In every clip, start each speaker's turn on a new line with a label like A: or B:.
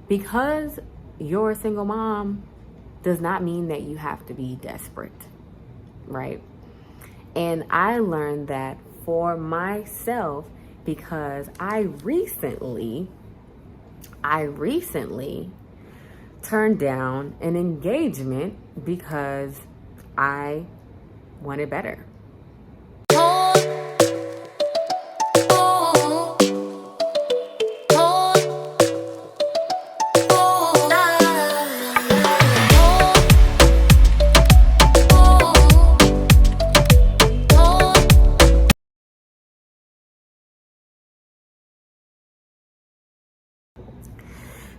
A: because you're a single mom does not mean that you have to be desperate, right? And I learned that for myself because I recently turned down an engagement because I wanted better.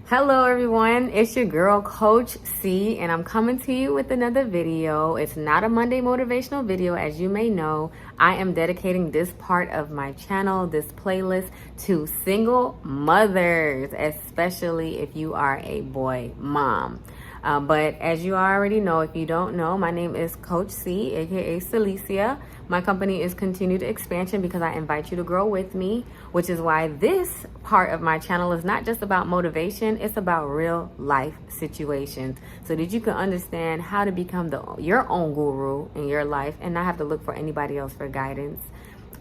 A: Hello everyone, it's your girl Coach C, and I'm coming to you with another video. It's not a Monday motivational video. As you may know, I am dedicating this part of my channel, this playlist, to single mothers, especially if you are a boy mom. But as you already know, if you don't know, my name is Coach C, aka Celicia. My company is Continued Expansion because I invite you to grow with me, which is why this part of my channel is not just about motivation, it's about real life situations so that you can understand how to become your own guru in your life and not have to look for anybody else for guidance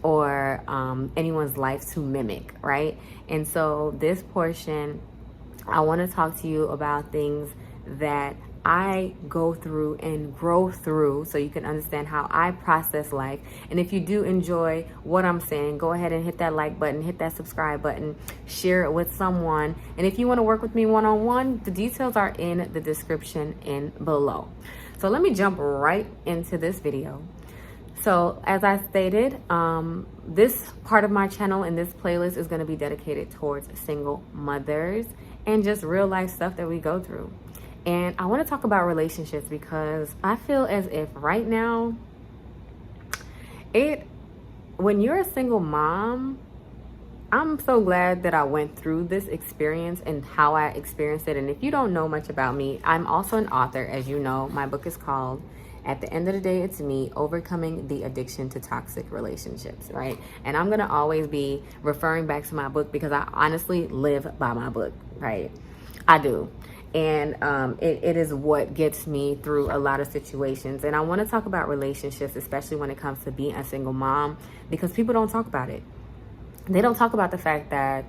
A: or anyone's life to mimic, right? And so this portion, I want to talk to you about things that I go through and grow through so you can understand how I process life. And if you do enjoy what I'm saying, go ahead and hit that like button, hit that subscribe button, share it with someone. And if you want to work with me one-on-one, the details are in the description in below. So let me jump right into this video. So as I stated, this part of my channel and this playlist is going to be dedicated towards single mothers and just real life stuff that we go through. And I want to talk about relationships because I feel as if right now, when you're a single mom, I'm so glad that I went through this experience and how I experienced it. And if you don't know much about me, I'm also an author. As you know, my book is called At the End of the Day, It's Me, Overcoming the Addiction to Toxic Relationships, right? And I'm going to always be referring back to my book because I honestly live by my book, right? I do. And it is what gets me through a lot of situations. And I want to talk about relationships, especially when it comes to being a single mom, because people don't talk about it. They don't talk about the fact that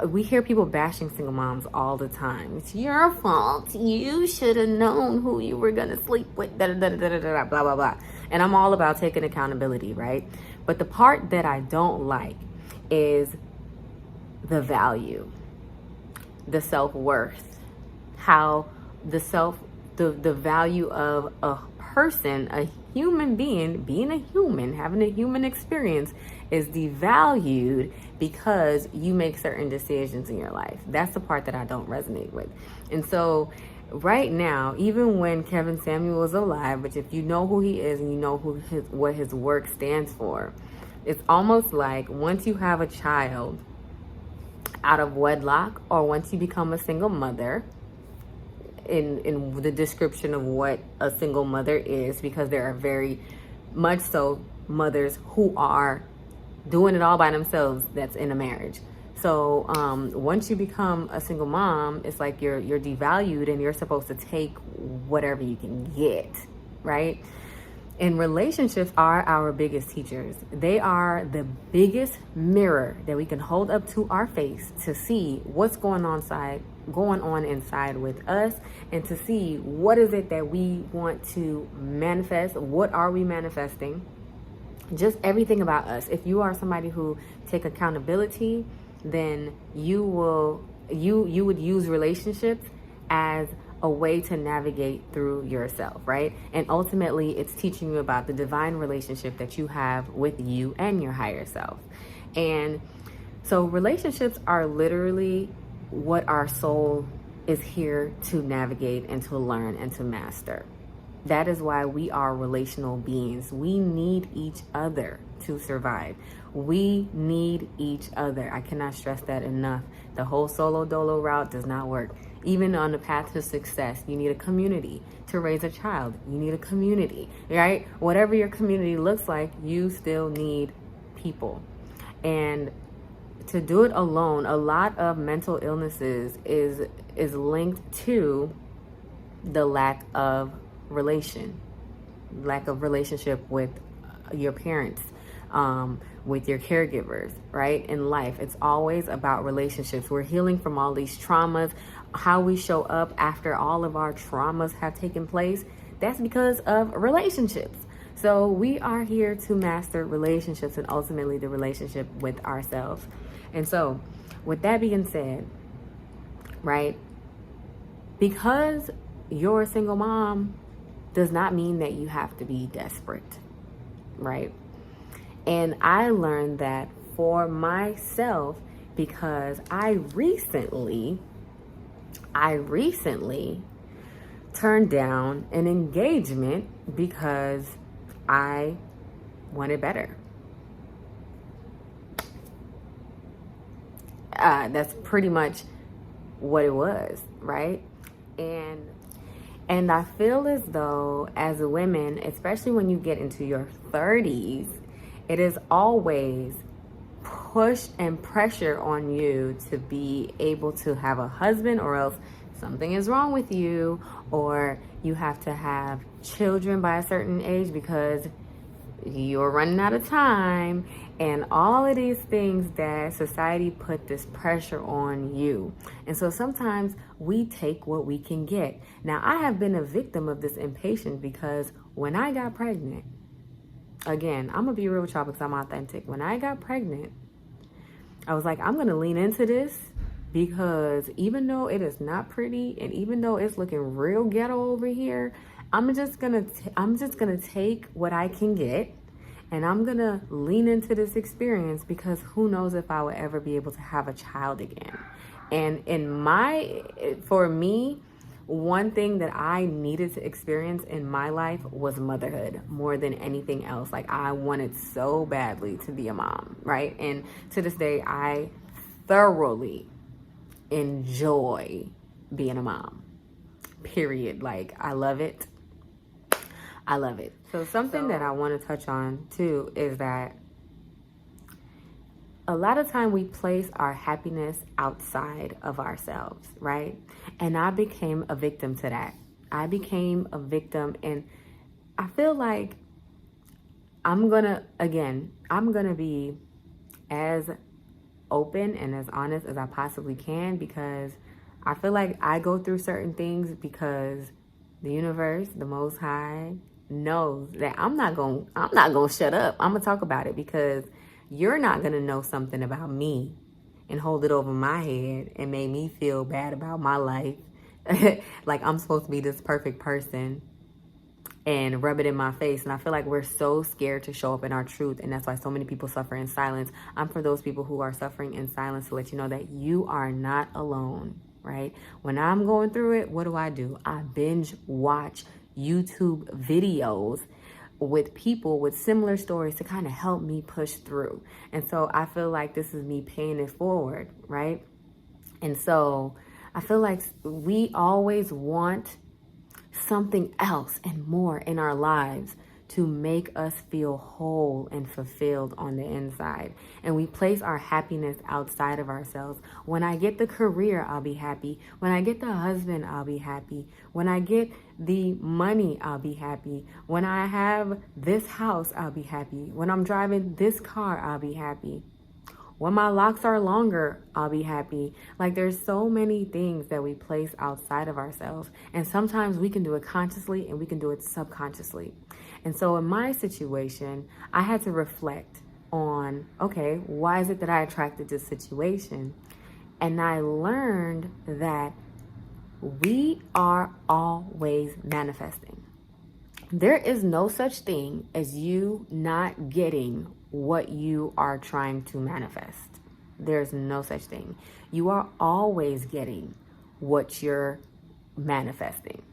A: we hear people bashing single moms all the time. It's your fault. You should have known who you were going to sleep with, da, da, da, da, da, da, blah, blah, blah. And I'm all about taking accountability, right? But the part that I don't like is the value, the self-worth, how the value of a person, a human being a human, having a human experience is devalued because you make certain decisions in your life. That's the part that I don't resonate with. And so right now, even when Kevin Samuel was alive, which if you know who he is and you know what his work stands for, it's almost like once you have a child out of wedlock or once you become a single mother, in the description of what a single mother is, because there are very much so mothers who are doing it all by themselves that's in a marriage. So once you become a single mom, it's like you're devalued and you're supposed to take whatever you can get, right? And relationships are our biggest teachers. They are the biggest mirror that we can hold up to our face to see what's going on inside with us, and to see what is it that we want to manifest. What are we manifesting? Just everything about us. If you are somebody who take accountability, then you would use relationships as a way to navigate through yourself, right? And ultimately, it's teaching you about the divine relationship that you have with you and your higher self. And so relationships are literally what our soul is here to navigate and to learn and to master. That is why we are relational beings. We need each other to survive. We need each other. I cannot stress that enough. The whole solo dolo route does not work. Even on the path to success, you need a community. To raise a child, you need a community, right? Whatever your community looks like, you still need people. And to do it alone, a lot of mental illnesses is linked to the lack of relationship with your parents, with your caregivers, right? In life, it's always about relationships. We're healing from all these traumas. How we show up after all of our traumas have taken place, that's because of relationships. So we are here to master relationships, and ultimately the relationship with ourselves. And so with that being said, right, because you're a single mom does not mean that you have to be desperate, right? And I learned that for myself because I recently turned down an engagement because I wanted better. That's pretty much what it was, right? And I feel as though as women, especially when you get into your 30s, it is always push and pressure on you to be able to have a husband, or else something is wrong with you, or you have to have children by a certain age because you're running out of time, and all of these things that society put this pressure on you. And so sometimes we take what we can get. Now, I have been a victim of this impatience because when I got pregnant, again, I'm gonna be real with y'all because I'm authentic. When I got pregnant, I was like, I'm gonna lean into this because even though it is not pretty and even though it's looking real ghetto over here, I'm just gonna take what I can get, and I'm gonna lean into this experience because who knows if I will ever be able to have a child again. And for me, one thing that I needed to experience in my life was motherhood more than anything else. Like, I wanted so badly to be a mom, right? And to this day, I thoroughly enjoy being a mom, period. Like, I love it. I love it. So something that I want to touch on too is that a lot of time we place our happiness outside of ourselves, right? And I became a victim to that. I became a victim, and I feel like I'm gonna be as open and as honest as I possibly can, because I feel like I go through certain things because the universe, the Most High, knows that I'm not gonna shut up. I'm gonna talk about it because you're not gonna know something about me and hold it over my head and make me feel bad about my life. Like I'm supposed to be this perfect person and rub it in my face. And I feel like we're so scared to show up in our truth, and that's why so many people suffer in silence. I'm for those people who are suffering in silence to let you know that you are not alone, right? When I'm going through it, what do? I binge watch YouTube videos with people with similar stories to kind of help me push through. And so I feel like this is me paying it forward, right? And so I feel like we always want something else and more in our lives to make us feel whole and fulfilled on the inside. And we place our happiness outside of ourselves. When I get the career, I'll be happy. When I get the husband, I'll be happy. When I get the money, I'll be happy. When I have this house, I'll be happy. When I'm driving this car, I'll be happy. When my locks are longer, I'll be happy. Like, there's so many things that we place outside of ourselves. And sometimes we can do it consciously and we can do it subconsciously. And so in my situation, I had to reflect on, okay, why is it that I attracted this situation? And I learned that we are always manifesting. There is no such thing as you not getting what you are trying to manifest. There's no such thing. You are always getting what you're manifesting.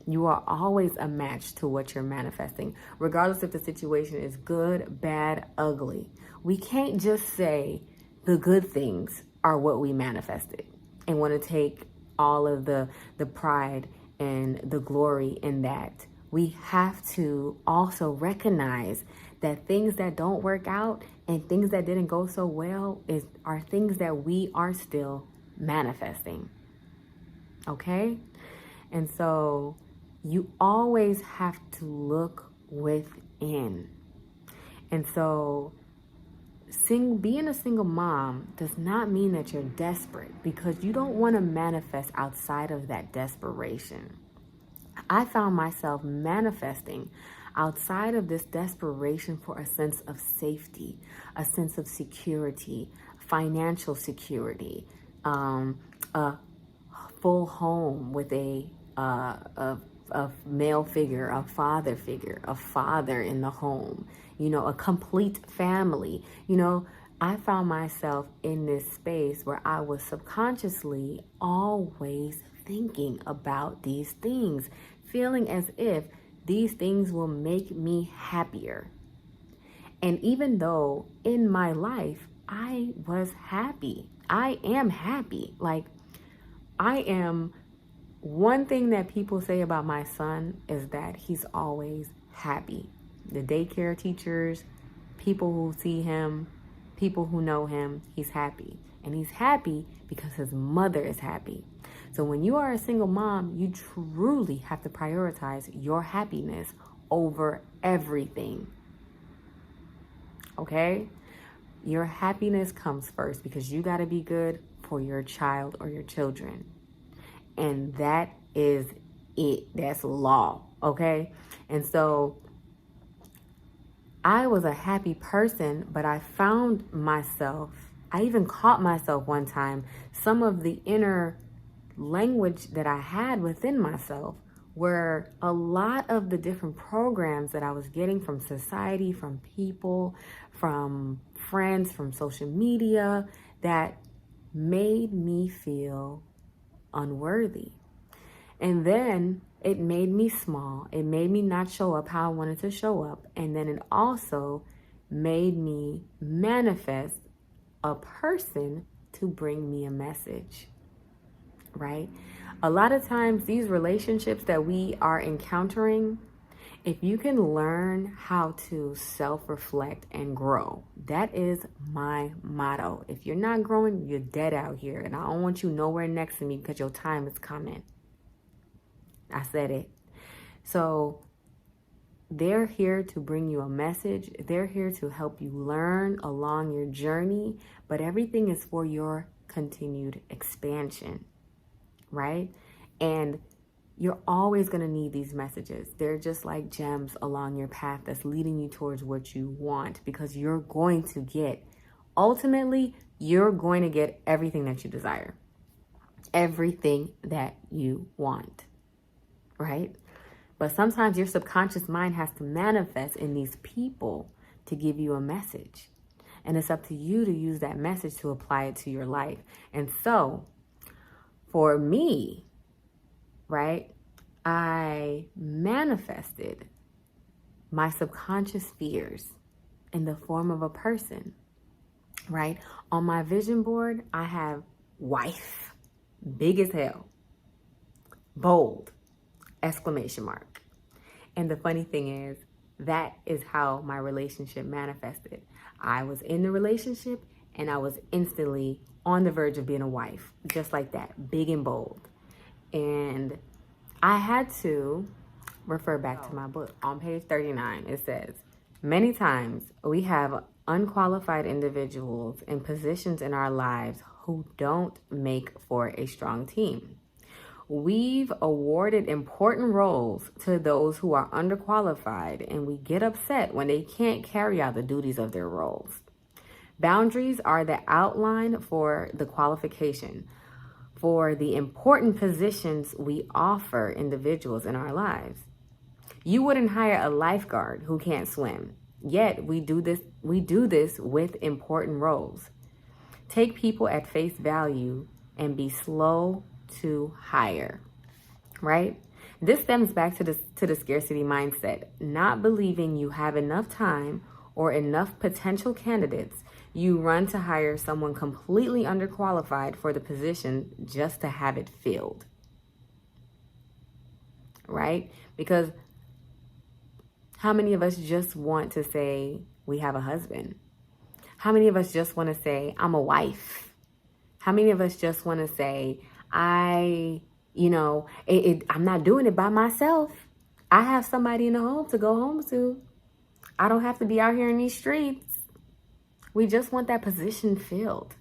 A: You are always a match to what you're manifesting, regardless if the situation is good, bad, ugly. We can't just say the good things are what we manifested and want to take all of the pride and the glory in that. We have to also recognize that things that don't work out And things that didn't go so well are things that we are still manifesting. Okay? And so you always have to look within. And so being a single mom does not mean that you're desperate, because you don't want to manifest outside of that desperation. I found myself manifesting outside of this desperation for a sense of safety, a sense of security, financial security, a full home with a male figure, a father in the home, a complete family. I found myself in this space where I was subconsciously always thinking about these things, feeling as if these things will make me happier. And even though in my life I was happy, I am happy. Like, one thing that people say about my son is that he's always happy. The daycare teachers, people who see him, people who know him, he's happy. And he's happy because his mother is happy. So when you are a single mom, you truly have to prioritize your happiness over everything. Okay? Your happiness comes first, because you got to be good for your child or your children. And that is it. That's law. Okay? And so I was a happy person, but I found myself, I even caught myself one time, some of the inner language that I had within myself were a lot of the different programs that I was getting from society, from people, from friends, from social media, that made me feel unworthy. And then it made me small. It made me not show up how I wanted to show up. And then it also made me manifest a person to bring me a message, right? A lot of times these relationships that we are encountering, if you can learn how to self-reflect and grow, that is my motto. If you're not growing, you're dead out here. And I don't want you nowhere next to me, because your time is coming. I said it. So they're here to bring you a message. They're here to help you learn along your journey, but everything is for your continued expansion, right? And you're always going to need these messages. They're just like gems along your path that's leading you towards what you want, because you're going to get, ultimately, you're going to get everything that you desire, everything that you want, right? But sometimes your subconscious mind has to manifest in these people to give you a message. And it's up to you to use that message to apply it to your life. And so for me, right, I manifested my subconscious fears in the form of a person, right? On my vision board, I have wife, big as hell, bold, exclamation mark. And the funny thing is, that is how my relationship manifested. I was in the relationship and I was instantly on the verge of being a wife, just like that, big and bold. And I had to refer back to my book. On page 39, it says, many times we have unqualified individuals in positions in our lives who don't make for a strong team. We've awarded important roles to those who are underqualified, and we get upset when they can't carry out the duties of their roles. Boundaries are the outline for the qualification for the important positions we offer individuals in our lives. You wouldn't hire a lifeguard who can't swim, yet we do this with important roles. Take people at face value and be slow to hire, right? This stems back to the scarcity mindset, not believing you have enough time or enough potential candidates. You run to hire someone completely underqualified for the position just to have it filled, right? Because how many of us just want to say we have a husband? How many of us just want to say, I'm a wife? How many of us just want to say, I'm not doing it by myself. I have somebody in the home to go home to. I don't have to be out here in these streets. We just want that position filled.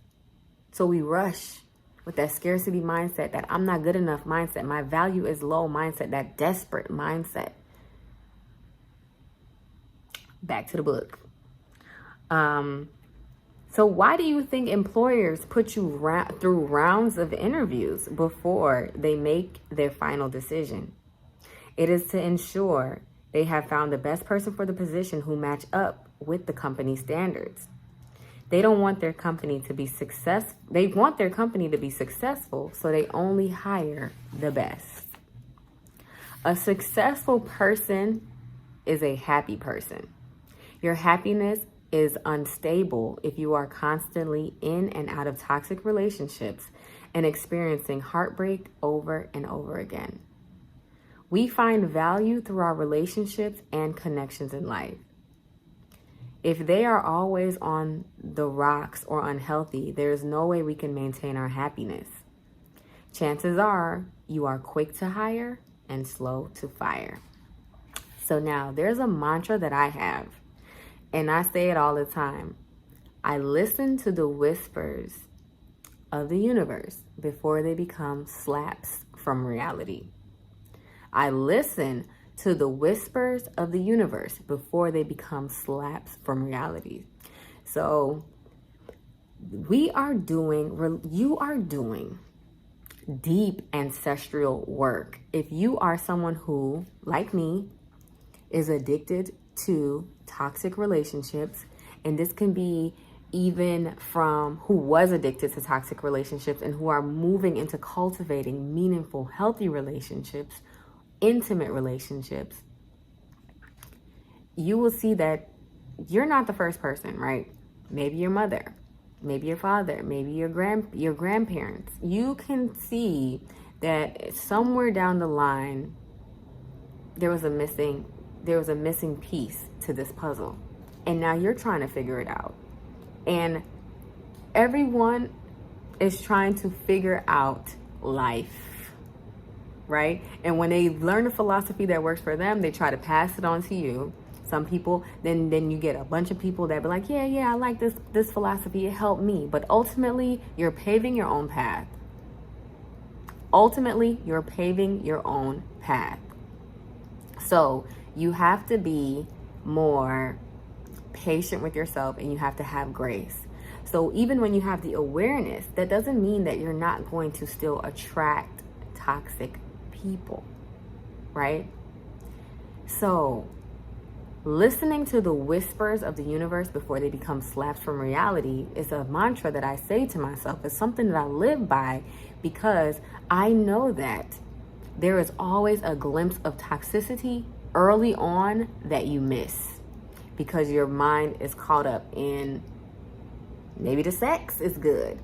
A: So we rush with that scarcity mindset, that I'm not good enough mindset, my value is low mindset, that desperate mindset. Back to the book. So why do you think employers put you through rounds of interviews before they make their final decision? It is to ensure they have found the best person for the position who match up with the company standards. They don't want their company to be successful. They want their company to be successful, so they only hire the best. A successful person is a happy person. Your happiness is unstable if you are constantly in and out of toxic relationships and experiencing heartbreak over and over again. We find value through our relationships and connections in life. If they are always on the rocks or unhealthy, there is no way we can maintain our happiness. Chances are you are quick to hire and slow to fire. So now there's a mantra that I have, and I say it all the time. I listen to the whispers of the universe before they become slaps from reality. I listen to the whispers of the universe before they become slaps from reality. So you are doing deep ancestral work. If you are someone who, like me, is addicted to toxic relationships, and this can be even from who was addicted to toxic relationships and who are moving into cultivating meaningful, healthy relationships, intimate relationships, you will see that you're not the first person, right? Maybe your mother, maybe your father, maybe your grandparents. You can see that somewhere down the line there was a missing piece to this puzzle, and now you're trying to figure it out. And everyone is trying to figure out life, right? And when they learn a philosophy that works for them, they try to pass it on to you. Some people, then you get a bunch of people that be like, yeah, I like this philosophy, it helped me. But ultimately, you're paving your own path. So you have to be more patient with yourself, and you have to have grace. So even when you have the awareness, that doesn't mean that you're not going to still attract toxic people, right? So listening to the whispers of the universe before they become slaps from reality is a mantra that I say to myself. It's something that I live by, because I know that there is always a glimpse of toxicity early on that you miss, because your mind is caught up in maybe the sex is good.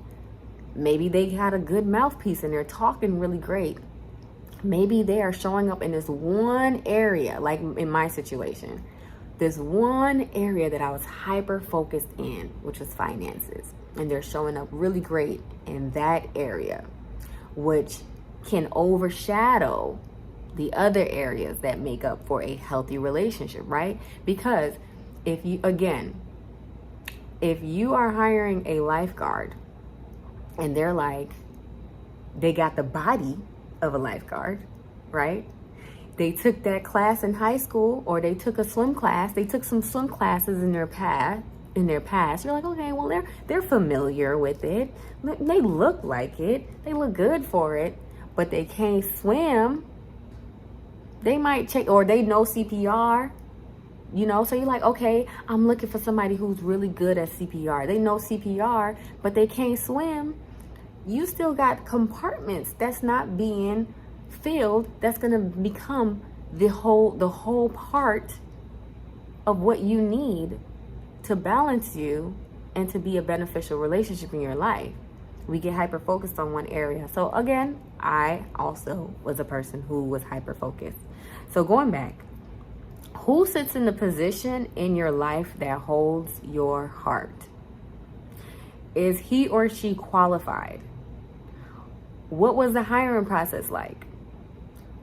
A: Maybe they had a good mouthpiece and they're talking really great. Maybe they are showing up in this one area, like in my situation, this one area that I was hyper focused in, which was finances. And they're showing up really great in that area, which can overshadow the other areas that make up for a healthy relationship, right? Because if you are hiring a lifeguard and they got the body of a lifeguard, right? They took that class in high school, or they took a swim class. They took some swim classes in their past. You're like, okay, well, they're familiar with it. They look like it. They look good for it, but they can't swim. They might check, or they know CPR. So you're like, okay, I'm looking for somebody who's really good at CPR. They know CPR, but they can't swim. You still got compartments that's not being filled. That's going to become the whole part of what you need to balance you and to be a beneficial relationship in your life. We get hyper focused on one area. So again, I also was a person who was hyper focused. So going back, who sits in the position in your life that holds your heart? Is he or she qualified? What was the hiring process like?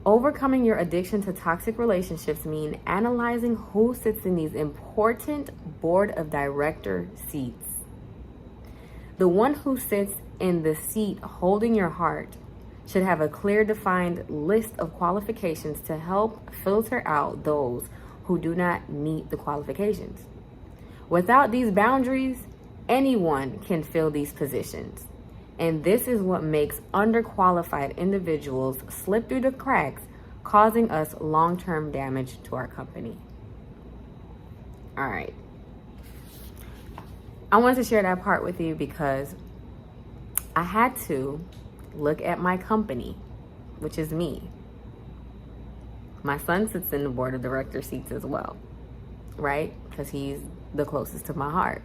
A: Overcoming your addiction to toxic relationships mean analyzing who sits in these important board of director seats. The one who sits in the seat holding your heart should have a clear, defined list of qualifications to help filter out those who do not meet the qualifications. Without these boundaries, anyone can fill these positions. And this is what makes underqualified individuals slip through the cracks, causing us long-term damage to our company. All right. I wanted to share that part with you because I had to look at my company, which is me. My son sits in the board of director seats as well, right? Because he's the closest to my heart.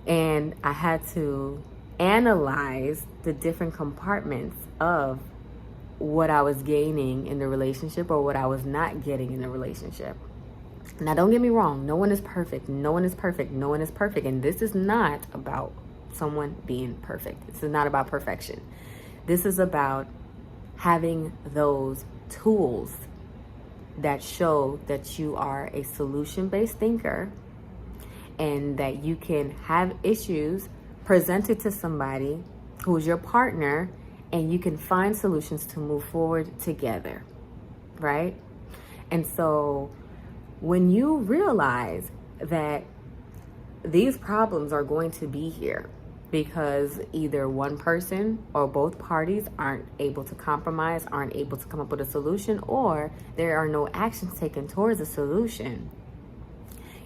A: And I had to analyze the different compartments of what I was gaining in the relationship or what I was not getting in the relationship. Now, don't get me wrong. No one is perfect. No one is perfect. No one is perfect. And this is not about someone being perfect. This is not about perfection. This is about having those tools that show that you are a solution-based thinker and that you can have issues presented to somebody who is your partner and you can find solutions to move forward together, right? And so when you realize that these problems are going to be here because either one person or both parties aren't able to compromise, aren't able to come up with a solution, or there are no actions taken towards a solution,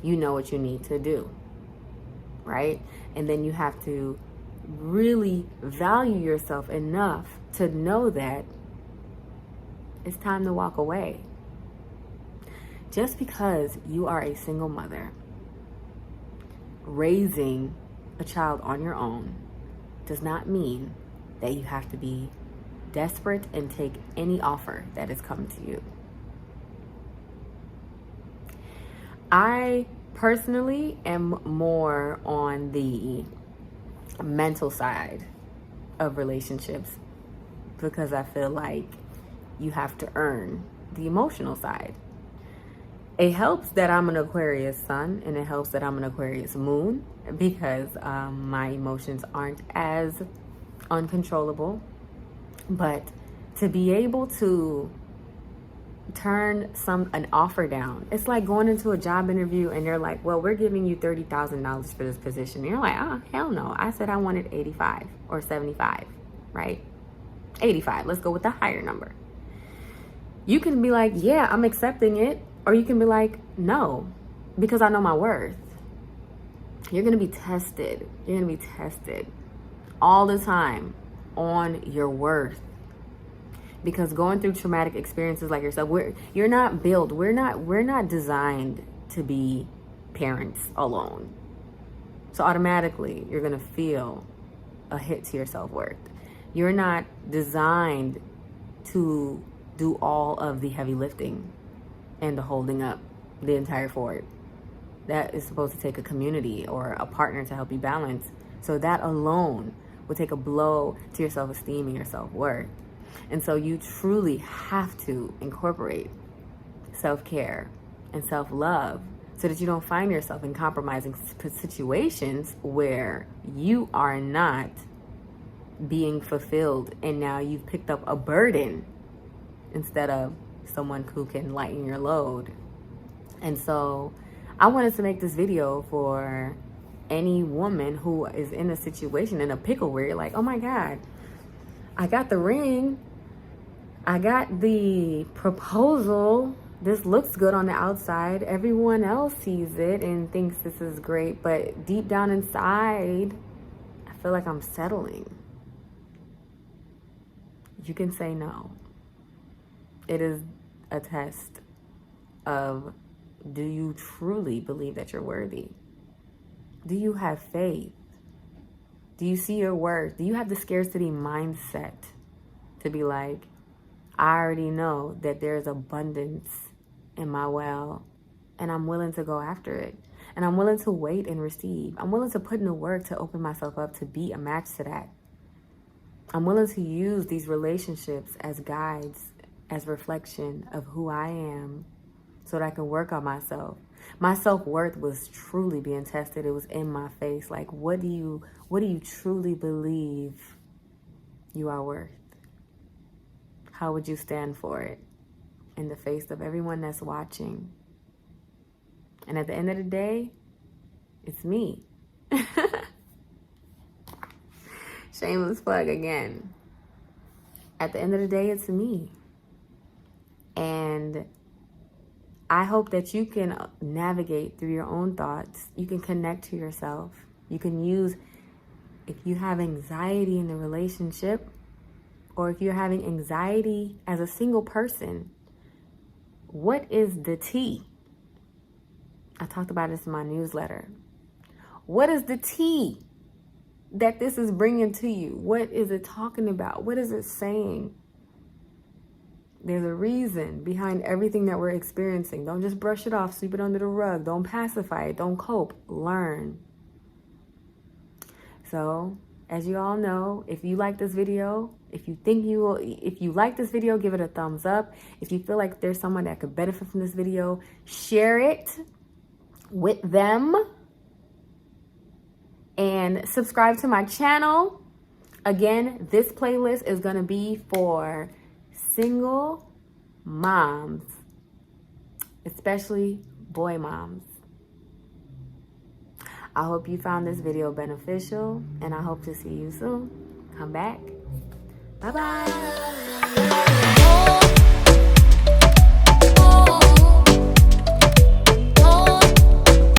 A: you know what you need to do, right? And then you have to really value yourself enough to know that it's time to walk away. Just because you are a single mother raising a child on your own does not mean that you have to be desperate and take any offer that is coming to you. I personally am more on the mental side of relationships because I feel like you have to earn the emotional side. It helps that I'm an Aquarius sun and it helps that I'm an Aquarius moon because my emotions aren't as uncontrollable. But to be able to turn an offer down, it's like going into a job interview and they're like, well, we're giving you $30,000 for this position. And you're like, oh, hell no. I said I wanted 85 or 75, right? 85. Let's go with the higher number. You can be like, yeah, I'm accepting it. Or you can be like, no, because I know my worth. You're going to be tested. You're going to be tested all the time on your worth. Because going through traumatic experiences like yourself, we're not designed to be parents alone. So automatically, you're going to feel a hit to your self-worth. You're not designed to do all of the heavy lifting and the holding up the entire fort. That is supposed to take a community or a partner to help you balance. So that alone will take a blow to your self-esteem and your self-worth. And so you truly have to incorporate self-care and self-love so that you don't find yourself in compromising situations where you are not being fulfilled and now you've picked up a burden instead of someone who can lighten your load. And so I wanted to make this video for any woman who is in a situation, in a pickle where you're like, oh my God, I got the ring, I got the proposal, this looks good on the outside, everyone else sees it and thinks this is great, but deep down inside, I feel like I'm settling. You can say no. It is a test of, do you truly believe that you're worthy? Do you have faith? Do you see your worth? Do you have the scarcity mindset to be like, I already know that there's abundance in my well and I'm willing to go after it? And I'm willing to wait and receive. I'm willing to put in the work to open myself up to be a match to that. I'm willing to use these relationships as guides, as reflection of who I am, so that I can work on myself. My self-worth was truly being tested. It was in my face. Like, what do you truly believe you are worth? How would you stand for it in the face of everyone that's watching? And at the end of the day, it's me. Shameless plug again. At the end of the day, it's me. And I hope that you can navigate through your own thoughts. You can connect to yourself. You can use, if you have anxiety in the relationship, or if you're having anxiety as a single person, what is the tea? I talked about this in my newsletter. What is the tea that this is bringing to you? What is it talking about? What is it saying? There's a reason behind everything that we're experiencing. Don't just brush it off, sweep it under the rug. Don't pacify it. Don't cope. Learn. So, as you all know, if you like this video, if you like this video, give it a thumbs up. If you feel like there's someone that could benefit from this video, share it with them. And subscribe to my channel. Again, this playlist is going to be for single moms, especially boy moms. I hope you found this video beneficial, and I hope to see you soon. Come back. Bye-bye.